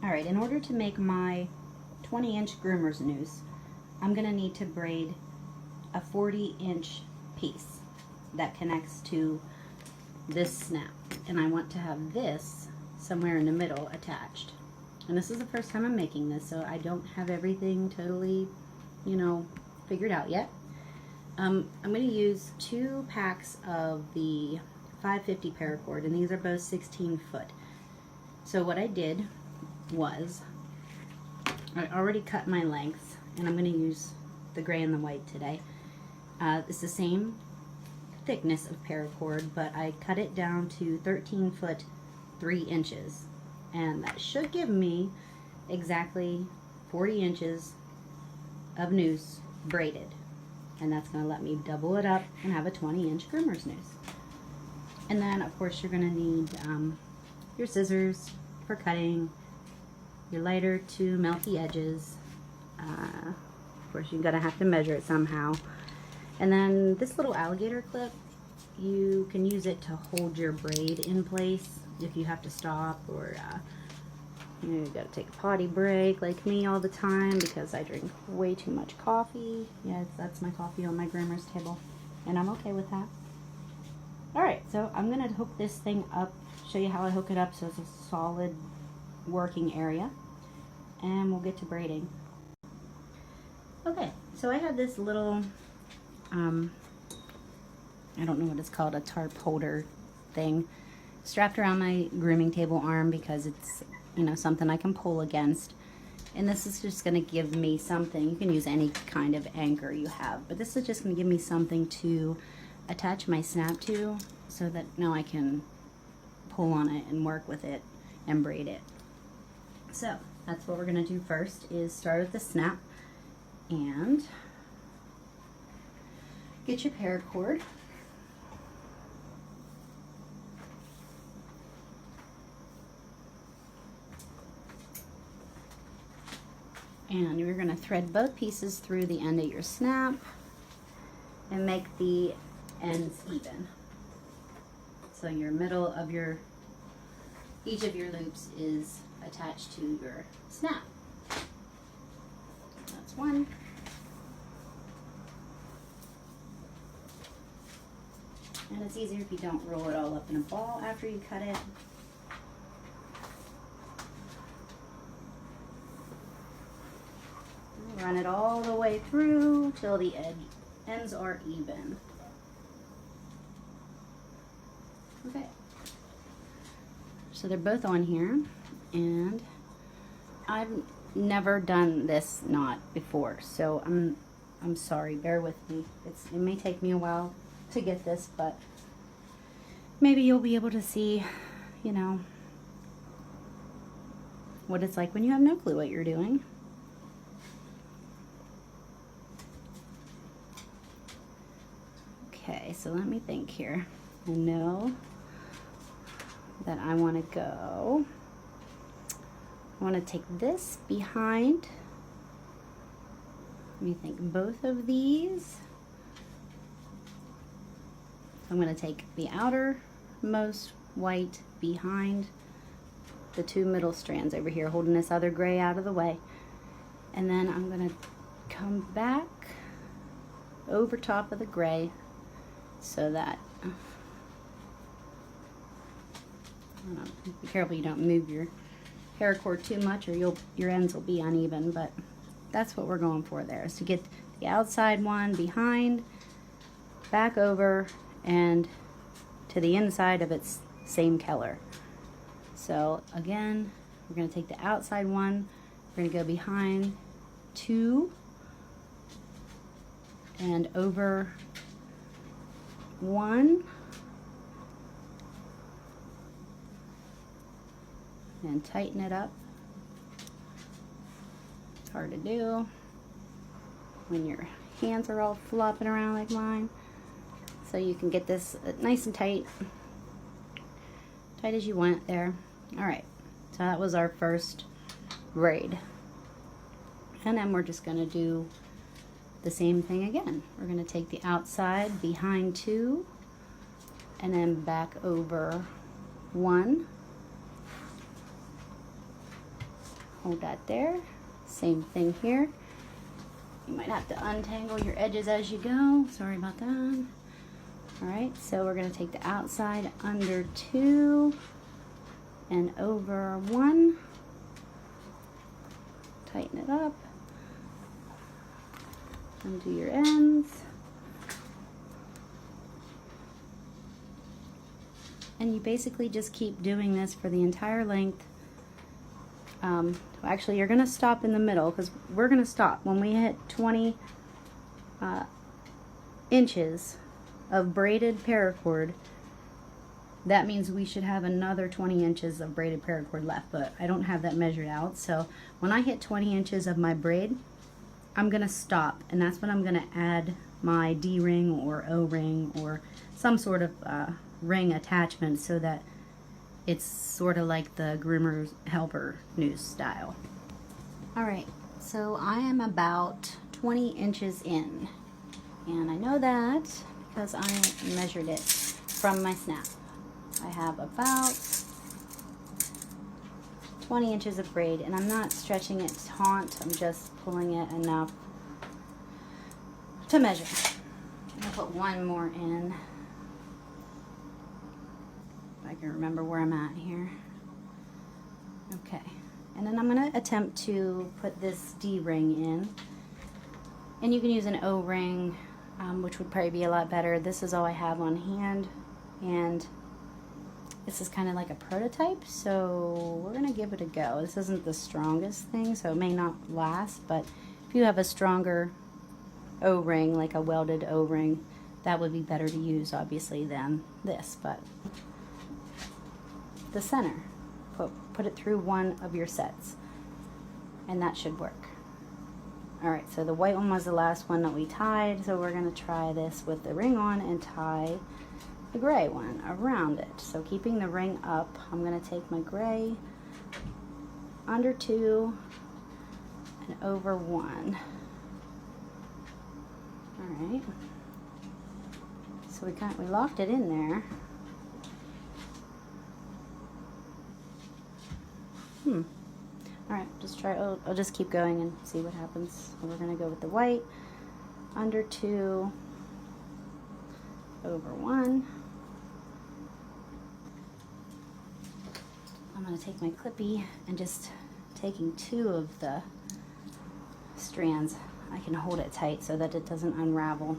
Alright, in order to make my 20-inch groomer's noose, I'm going to need to braid a 40-inch piece that connects to this snap. And I want to have this somewhere in the middle attached. And this is the first time I'm making this, so I don't have everything totally, you know, figured out yet. I'm going to use 2 packs of the 550 Paracord, and these are both 16 foot. So what I did was, I already cut my lengths, and I'm going to use the gray and the white today. It's the same thickness of Paracord, but I cut it down to 13 foot 3 inches. And that should give me exactly 40 inches of noose braided. And that's going to let me double it up and have a 20-inch groomer's noose. And then, of course, you're going to need your scissors for cutting, your lighter to melt the edges. Of course, you're going to have to measure it somehow. And then this little alligator clip, you can use it to hold your braid in place if you have to stop, or you got to take a potty break like me all the time because I drink way too much coffee. Yes, that's my coffee on my groomer's table, and I'm okay with that. Alright, so I'm going to hook this thing up, show you how I hook it up so it's a solid working area, and we'll get to braiding. Okay, so I have this little, I don't know what it's called, a tarp holder thing, strapped around my grooming table arm because it's, you know, something I can pull against. And this is just going to give me something. You can use any kind of anchor you have, but this is just going to give me something to attach my snap to so that now I can pull on it and work with it and braid it. So that's what we're going to do first, is start with the snap and get your paracord. And you're going to thread both pieces through the end of your snap and make the ends even. So your middle of your, each of your loops is attached to your snap. That's one. And it's easier if you don't roll it all up in a ball after you cut it. Run it all the way through till the ends are even. Okay. So they're both on here, and I've never done this knot before, so I'm sorry. Bear with me. It may take me a while to get this, but maybe you'll be able to see, you know, what it's like when you have no clue what you're doing. Okay, so let me think here. I know that I want to go, I want to take this behind. Let me think, both of these. I'm going to take the outermost white behind the 2 middle strands over here, holding this other gray out of the way. And then I'm going to come back over top of the gray so that, be careful you don't move your paracord too much, or your ends will be uneven, but that's what we're going for there, is to get the outside one behind, back over, and to the inside of its same color. So again, we're going to take the outside one, we're going to go behind 2 and over 1, and tighten it up. It's hard to do when your hands are all flopping around like mine. So you can get this nice and tight as you want there. Alright, so that was our first braid. And then we're just going to do the same thing again. We're going to take the outside behind 2 and then back over 1. hold that there. Same thing here. You might have to untangle your edges as you go. Sorry about that. All right, so we're gonna take the outside under 2 and over 1. Tighten it up. Undo your ends. And you basically just keep doing this for the entire length. Actually, you're gonna stop in the middle because we're gonna stop when we hit 20 inches of braided paracord. That means we should have another 20 inches of braided paracord left, but I don't have that measured out. So when I hit 20 inches of my braid, I'm gonna stop, and that's when I'm gonna add my D-ring or O-ring or some sort of ring attachment so that it's sort of like the groomer's helper noose style. All right, so I am about 20 inches in, and I know that because I measured it from my snap. I have about 20 inches of braid, and I'm not stretching it taut, I'm just pulling it enough to measure. I'll put one more in. If I can remember where I'm at here. Okay, and then I'm going to attempt to put this D-ring in, and you can use an O-ring, which would probably be a lot better. This is all I have on hand, and this is kind of like a prototype, so we're going to give it a go. This isn't the strongest thing, so it may not last, but if you have a stronger O-ring, like a welded O-ring, that would be better to use, obviously, than this. But the center, put it through one of your sets, and that should work. All right, so the white one was the last one that we tied, so we're going to try this with the ring on and tie the gray one around it. So keeping the ring up, I'm going to take my gray under 2 and over 1. All right, so we locked it in there. All right, just try. I'll just keep going and see what happens. So we're going to go with the white under 2 over 1. I'm going to take my clippy and just taking 2 of the strands, I can hold it tight so that it doesn't unravel.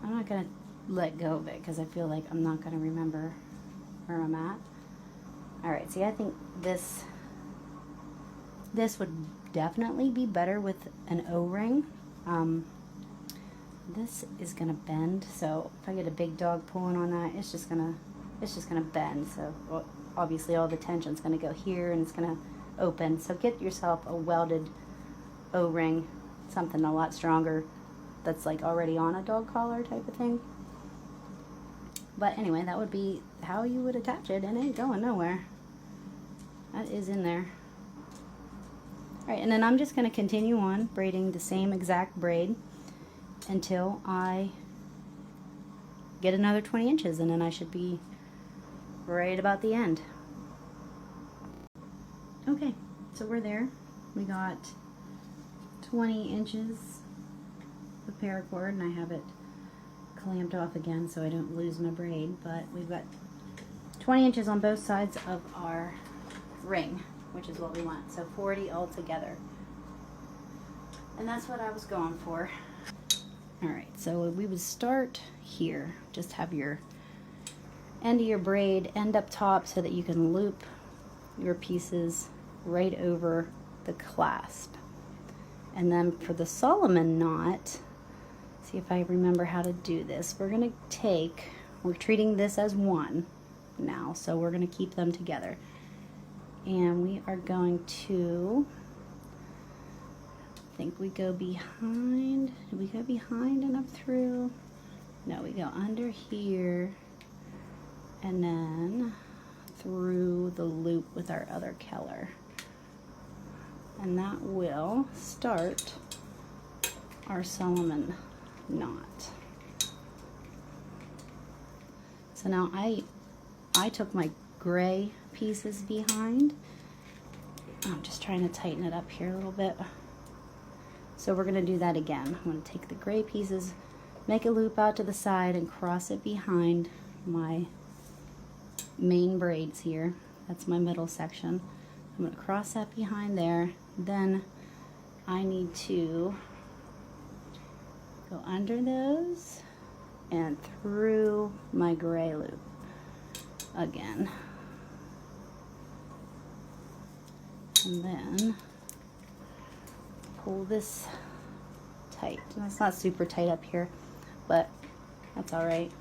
I'm not going to let go of it because I feel like I'm not going to remember where I'm at. All right, see, I think this would definitely be better with an O-ring. This is gonna bend, so if I get a big dog pulling on that, it's just gonna bend. So obviously all the tension's gonna go here and it's gonna open. So get yourself a welded O-ring, something a lot stronger that's like already on a dog collar type of thing. But anyway, that would be how you would attach it, and it ain't going nowhere. That is in there. All right, and then I'm just going to continue on braiding the same exact braid until I get another 20 inches, and then I should be right about the end. Okay, so we're there. We got 20 inches of paracord, and I have it clamped off again so I don't lose my braid, but we've got 20 inches on both sides of our ring, which is what we want, so 40 altogether, and that's what I was going for. All right, so we would start here, just have your end of your braid end up top so that you can loop your pieces right over the clasp. And then for the Solomon knot, see if I remember how to do this. We're treating this as one now, so we're going to keep them together. And we are going to, I think we go behind. Do we go behind and up through? No, we go under here and then through the loop with our other color. And that will start our Solomon knot. So now I took my gray pieces behind I'm just trying to tighten it up here a little bit. So we're going to do that again. I'm going to take the gray pieces, make a loop out to the side, and cross it behind my main braids here. That's my middle section. I'm going to cross that behind there. Then I need to go under those and through my gray loop again. And then pull this tight. And it's not super tight up here, but that's all right.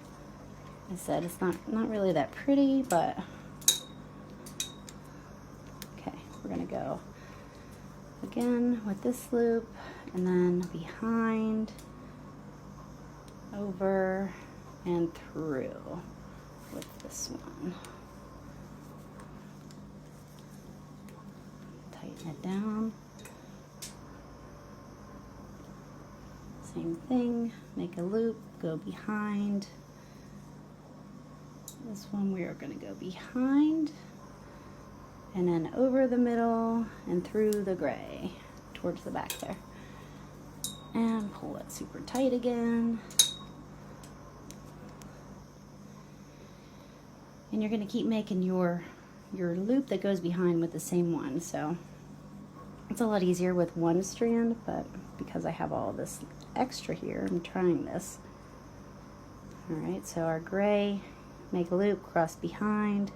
I said it's not really that pretty, but okay, we're gonna go again with this loop and then behind, over, and through with this one. Tighten it down. Same thing, make a loop, go behind. This one we are going to go behind and then over the middle and through the gray towards the back there. And pull it super tight again. And you're going to keep making your loop that goes behind with the same one. So it's a lot easier with one strand, but because I have all this extra here, I'm trying this. Alright, so our gray, make a loop, cross behind,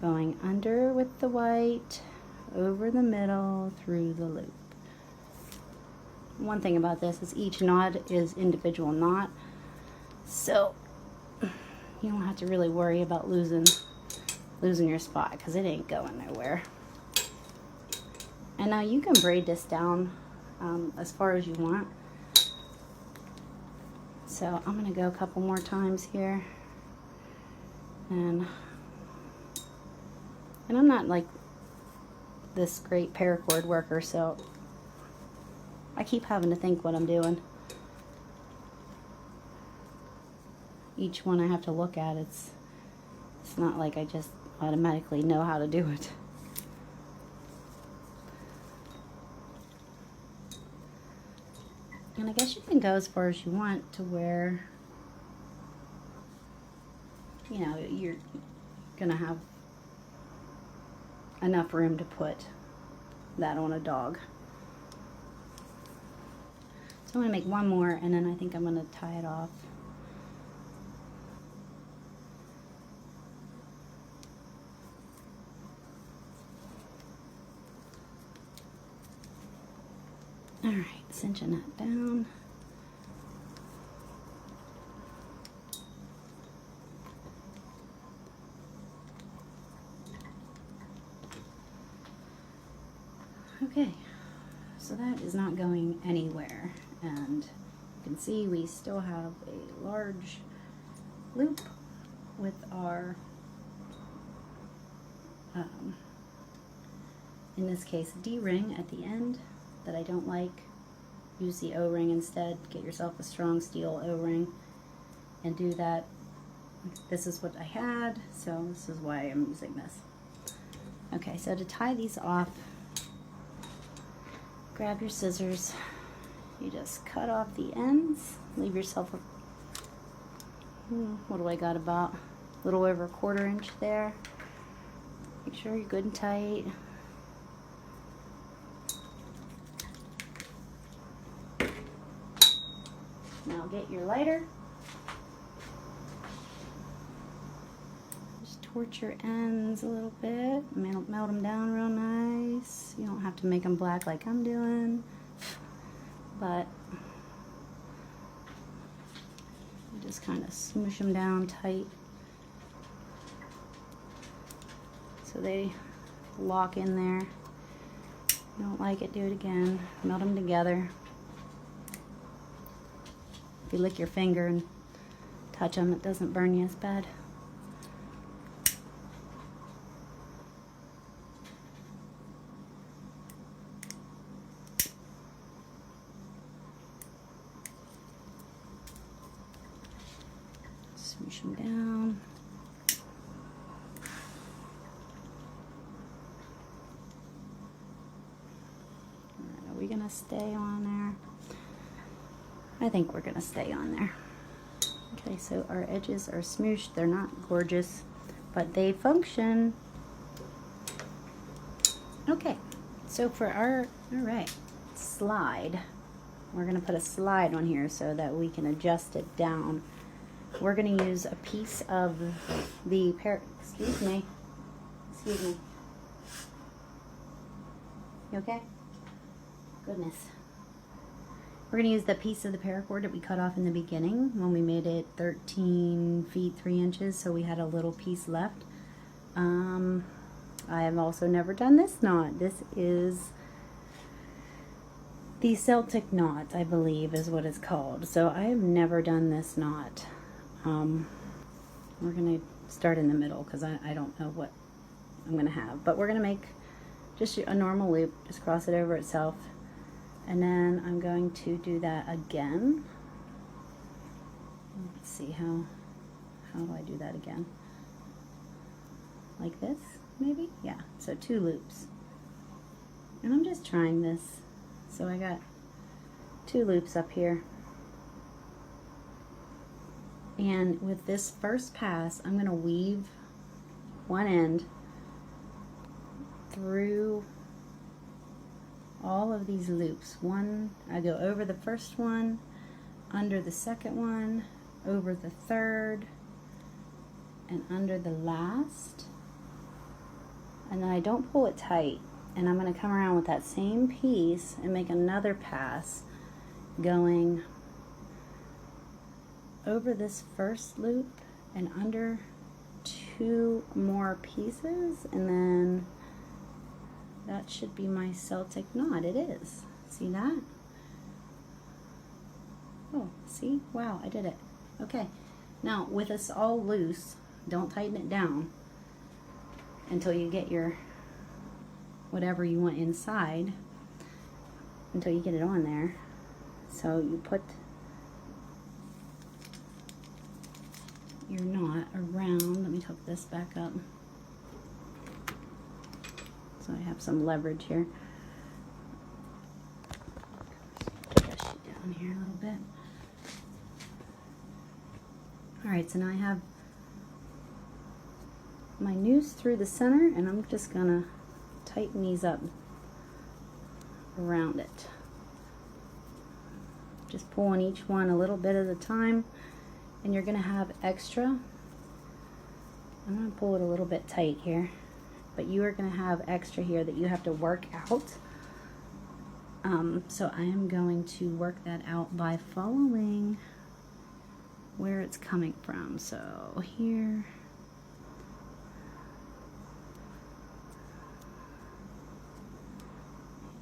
going under with the white, over the middle, through the loop. One thing about this is each knot is individual knot, so you don't have to really worry about losing your spot, because it ain't going nowhere. And now you can braid this down as far as you want. So I'm going to go a couple more times here. And I'm not like this great paracord worker, so I keep having to think what I'm doing. Each one I have to look at. It's not like I just automatically know how to do it. And I guess you can go as far as you want to where, you know, you're gonna have enough room to put that on a dog. So I'm gonna make one more, and then I think I'm gonna tie it off. All right, cinching that down. Okay, so that is not going anywhere, and you can see we still have a large loop with our, in this case, D-ring at the end that I don't like. Use the O-ring instead. Get yourself a strong steel O-ring and do that. This is what I had, so this is why I'm using this. Okay, so to tie these off, grab your scissors. You just cut off the ends. Leave yourself a, what do I got, about a little over a 1/4 inch there. Make sure you're good and tight. Now get your lighter. Just torch your ends a little bit. Melt them down real nice. You don't have to make them black like I'm doing, but you just kind of smoosh them down tight so they lock in there. If you don't like it, do it again. Melt them together. If you lick your finger and touch them, it doesn't burn you as bad. Smoosh them down. stay on there? I think we're gonna stay on there. Okay, so our edges are smooshed. They're not gorgeous, but they function. Okay, so for our, all right, slide, we're gonna put a slide on here so that we can adjust it down. We're gonna use a piece of the excuse me. You okay? Goodness. We're gonna use the piece of the paracord that we cut off in the beginning when we made it 13 feet 3 inches, so we had a little piece left. I have also never done this knot. This is the Celtic knot, I believe is what it's called. So I have never done this knot. We're gonna start in the middle because I don't know what I'm gonna have, but we're gonna make just a normal loop, just cross it over itself, and then I'm going to do that again. Let's see, how do I do that again? Like this, maybe? Yeah, so 2 loops. And I'm just trying this. So I got 2 loops up here. And with this first pass, I'm gonna weave one end through all of these loops. I go over the first one, under the second one, over the third, and under the last. And then I don't pull it tight, and I'm going to come around with that same piece and make another pass going over this first loop and under 2 more pieces, and then that should be my Celtic knot. It is. See that? Oh, see? Wow, I did it. Okay. Now, with this all loose, don't tighten it down until you get your whatever you want inside, until you get it on there. So you put your knot around. Let me tuck this back up so I have some leverage here. Put that shit down here a little bit. Alright, so now I have my noose through the center, and I'm just gonna tighten these up around it. Just pulling each one a little bit at a time, and you're gonna have extra. I'm gonna pull it a little bit tight here, but you are gonna have extra here that you have to work out. So I am going to work that out by following where it's coming from. So here,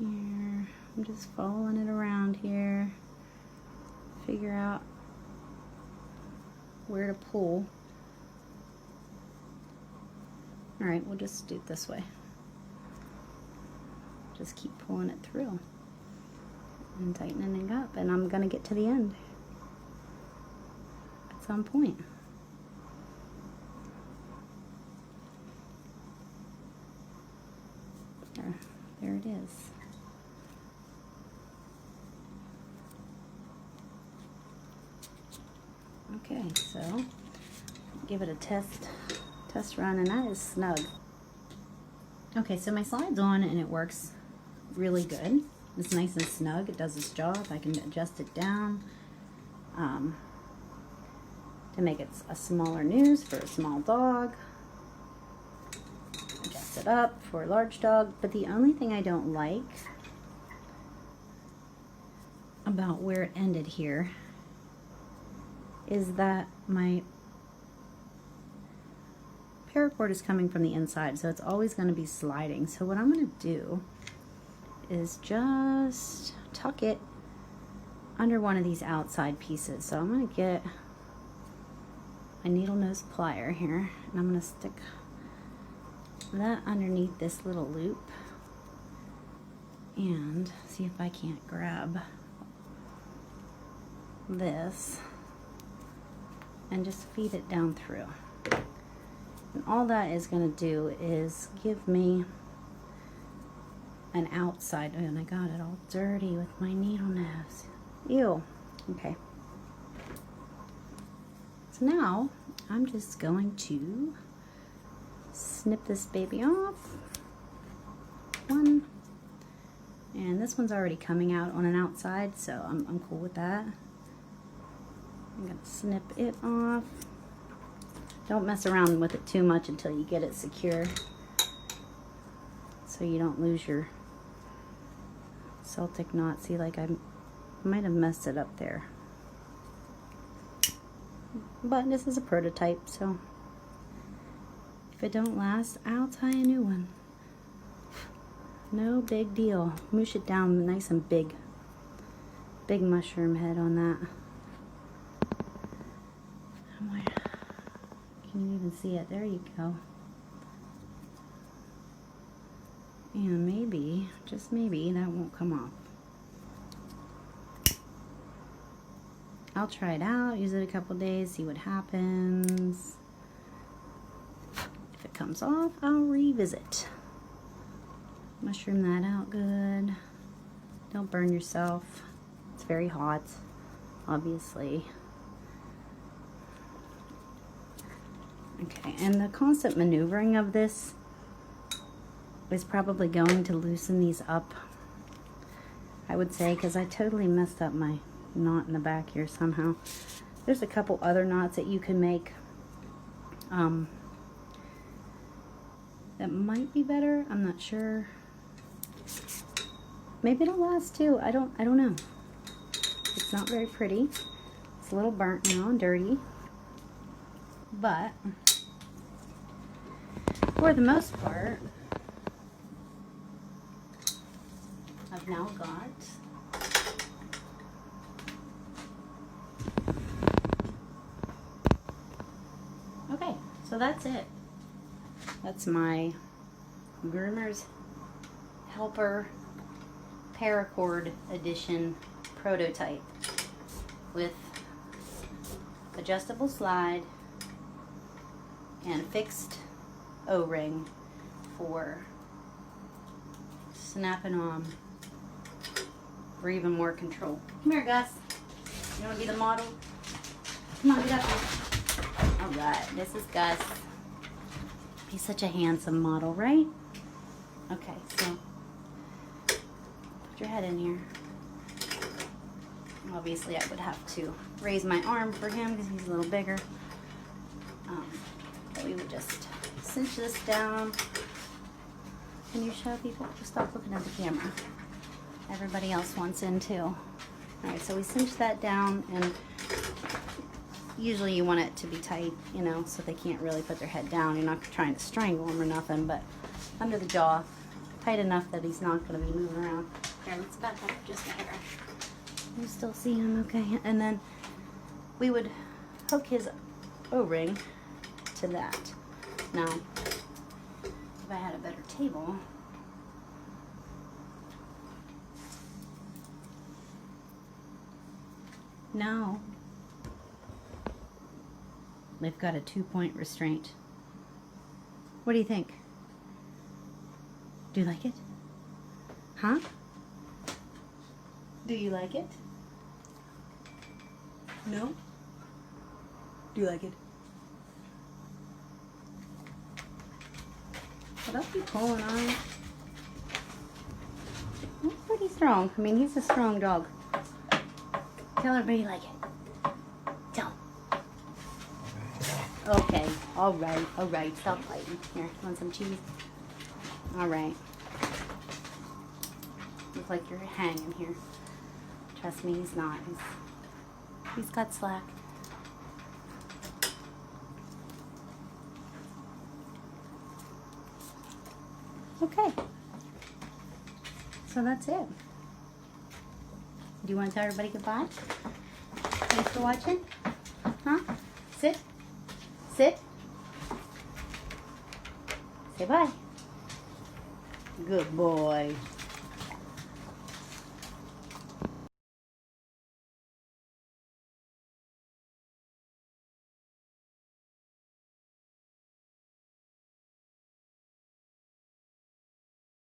I'm just following it around here, figure out where to pull. Alright, we'll just do it this way. Just keep pulling it through and tightening it up, and I'm gonna get to the end at some point. There it is. Okay, so give it a test run, and that is snug. Okay, so my slide's on and it works really good. It's nice and snug. It does its job. I can adjust it down to make it a smaller noose for a small dog. Adjust it up for a large dog. But the only thing I don't like about where it ended here is that my paracord is coming from the inside, so it's always going to be sliding. So what I'm going to do is just tuck it under one of these outside pieces. So I'm going to get my needle nose plier here, and I'm going to stick that underneath this little loop and see if I can't grab this and just feed it down through. And all that is going to do is give me an outside, and I got it all dirty with my needle nose. Ew. Okay. So now I'm just going to snip this baby off. One. And this one's already coming out on an outside, so I'm cool with that. I'm gonna snip it off. Don't mess around with it too much until you get it secure, so you don't lose your Celtic knot. See, like I might have messed it up there. But this is a prototype, so if it don't last, I'll tie a new one. No big deal. Moosh it down nice and big. Big mushroom head on that. Can you even see it? There you go. And maybe, just maybe, that won't come off. I'll try it out, use it a couple days, see what happens. If it comes off, I'll revisit. Mushroom that out good. Don't burn yourself. It's very hot, obviously. Okay, and the constant maneuvering of this is probably going to loosen these up, I would say, because I totally messed up my knot in the back here somehow. There's a couple other knots that you can make that might be better. I'm not sure. Maybe it'll last too. I don't know. It's not very pretty. It's a little burnt now and dirty, but for the most part, I've now got okay, so that's it. That's my Groomer's Helper Paracord edition prototype with adjustable slide and fixed O-ring for snapping on for even more control. Come here, Gus. You want to be the model? Come on, get up here. Alright, this is Gus. He's such a handsome model, right? Okay, so put your head in here. Obviously, I would have to raise my arm for him because he's a little bigger. But we would just cinch this down. Can you show people? Just stop looking at the camera. Everybody else wants in too. Alright, so we cinch that down, and usually you want it to be tight, you know, so they can't really put their head down. You're not trying to strangle them or nothing, but under the jaw, tight enough that he's not going to be moving around. Here, let's back up just a hair. You still see him okay? And then we would hook his O-ring to that. Now, if I had a better table, now they've got a 2-point restraint. What do you think? Do you like it? Huh? Do you like it? No? Do you like it? Well, don't be pulling on it. He's pretty strong. I mean, he's a strong dog. Tell everybody you like it. Tell him. Okay. All right. All right. Stop fighting. Here, want some cheese? All right. Look like you're hanging here. Trust me, he's not. He's got slack. Okay. So that's it. Do you want to tell everybody goodbye? Thanks for watching. Huh? Sit. Sit. Say bye. Good boy.